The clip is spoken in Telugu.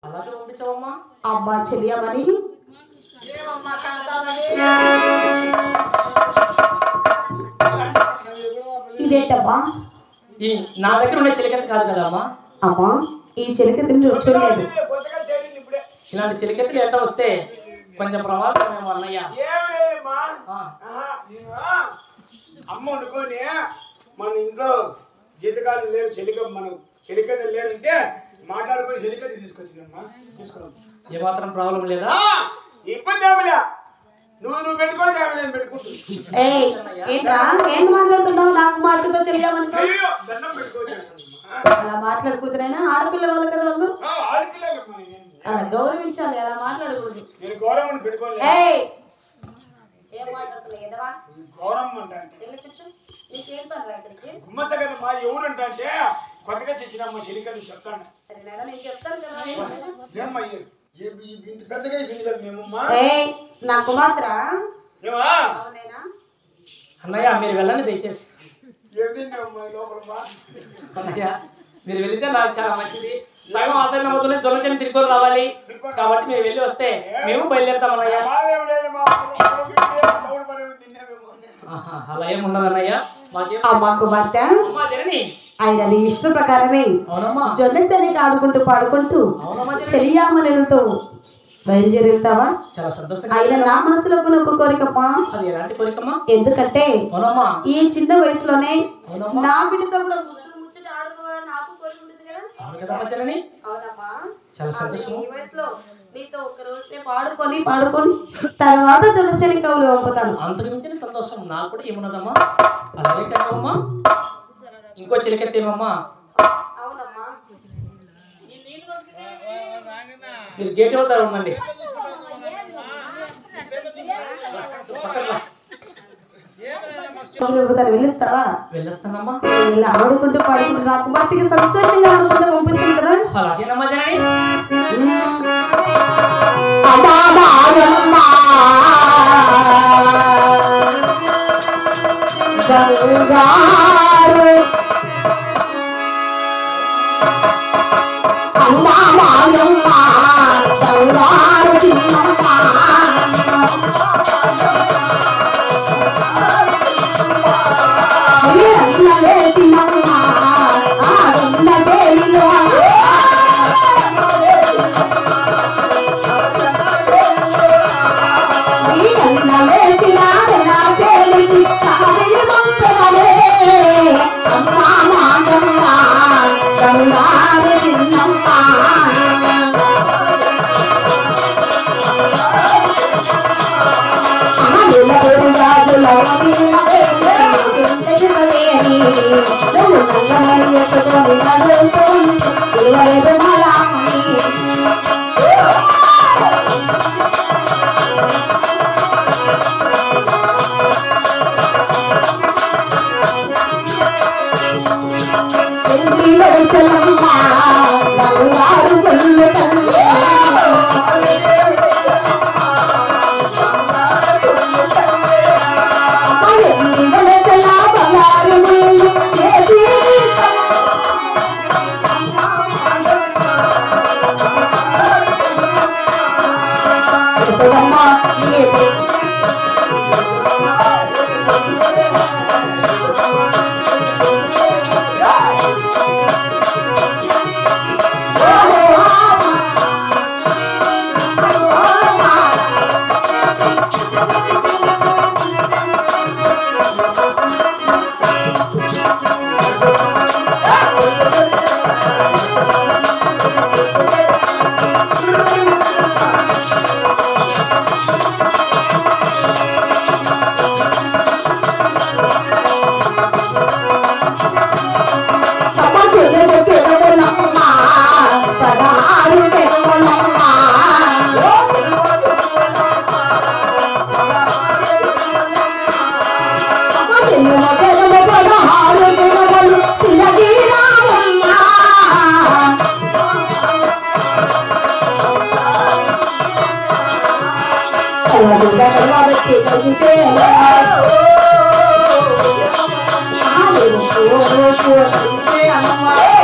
అలాగే పంపించావమ్మా. అమ్మా చెలియమని ఇదేంటమ్మా? ఈ నా దగ్గర ఉన్న చిలికత్తి కాదు కదా అమ్మా. అమ్మా ఈ చిలకత్తిని చూడలేదు. ఇలాంటి చిలికత్తులు ఎంత వస్తే కొంచెం ప్రమాదమేమో అన్నయ్య. అమ్మ వండుకొని మన ఇంట్లో జీతకాలు లేరు, మన చెలికత్తి లేరంటే మాట్లాడుకొని చెలికత్తి తీసుకొచ్చిందమ్మా. తీసుకున్నాం, ఏమాత్రం ప్రాబ్లం లేదా? ఇబ్బంది ఏమిలే, నువ్వు పెట్టుకో, నేను పెట్టుకుంటుంది. ఏంట్రా ఏం మాట్లాడుతున్నావు? నాకు మార్కుతో చెలియామని దండం పెట్టుకోవచ్చు. అలా మాట్లాడకూడదునైనా ఆడపిల్ల వాళ్ళు కదా వాళ్ళు, అలా గౌరవించాలి, అలా మాట్లాడకూడదు. నేను గౌరవం పెట్టుకోలేదు. ఏం మాట్లాడుతున్నావు ఎదవా? గౌరవం అంటే నీకేం పని ఇక్కడికి? గుమ్మస కదా మా ఎవరంటే అంటే కొత్తగా తెచ్చినమ్మ చెలికని చెప్తాను. సరేనా నేను చెప్తాను కదా. ఏమ్మా ఇంత పెద్దగా అయిపోయింది కదా మేమమ్మా. నా కుమార్తె ఏమా అవునేనా? అన్నయ్య మీరు వెళ్ళండి దయచేసి. ఏమిటమ్మా లోపల అన్నయ్య మీరు వెళితే నాకు చాలా మంచిది. సగం ఆసరణ అవుతుంది, జొన్నచెని తిరుగుని రావాలి కాబట్టి మీరు వెళ్ళి వస్తే మేము బయలుదేరుతాం అన్నయ్య. అలా ఏమి ఉండదు అన్నయ్య. అమ్మా కుమార్తె ఆయన నీ ఇష్ట ప్రకారమే జొన్నెసరికి ఆడుకుంటూ పాడుకుంటూ చెలియామలతో బయలుదేరి వెళ్తావా? చాలా సంతోషంగా. ఆయన నా మనసులోకి ఒక కోరికమ్మా. అది ఎలాంటి కోరికమ్మా? ఎందుకంటే ఈ చిన్న వయసులోనే నా బిడ్డతో కూడా ముచ్చట ఆడుకోవాలని నాకు కోరిక ఉంటుంది కదా. అవునమ్మా, చాలా సంతోషం. ఈ వయసులో నీతో ఒక రోజే పాడుకొని తర్వాత జొన్నెసరికి కవులు పంపుతాను. అంతకు మించిన సంతోషం నాకు కూడా ఏమున్నదమ్మా. అలాగే కదమ్మా. ఇంకో చిలకెత్తేమమ్మా. అవునమ్మా, మీరు గేట్ అవుతారు ఉండండి. వెళ్ళిస్తావా? వెళ్ళొస్తానమ్మా. ఆడుకుంటూ పాడుకుంటూ నా కుమార్తెకి సంతోషంగా ఆడుకుంటూ పంపిస్తుంది కదా. అలాగేనమ్మా జనని. Oh,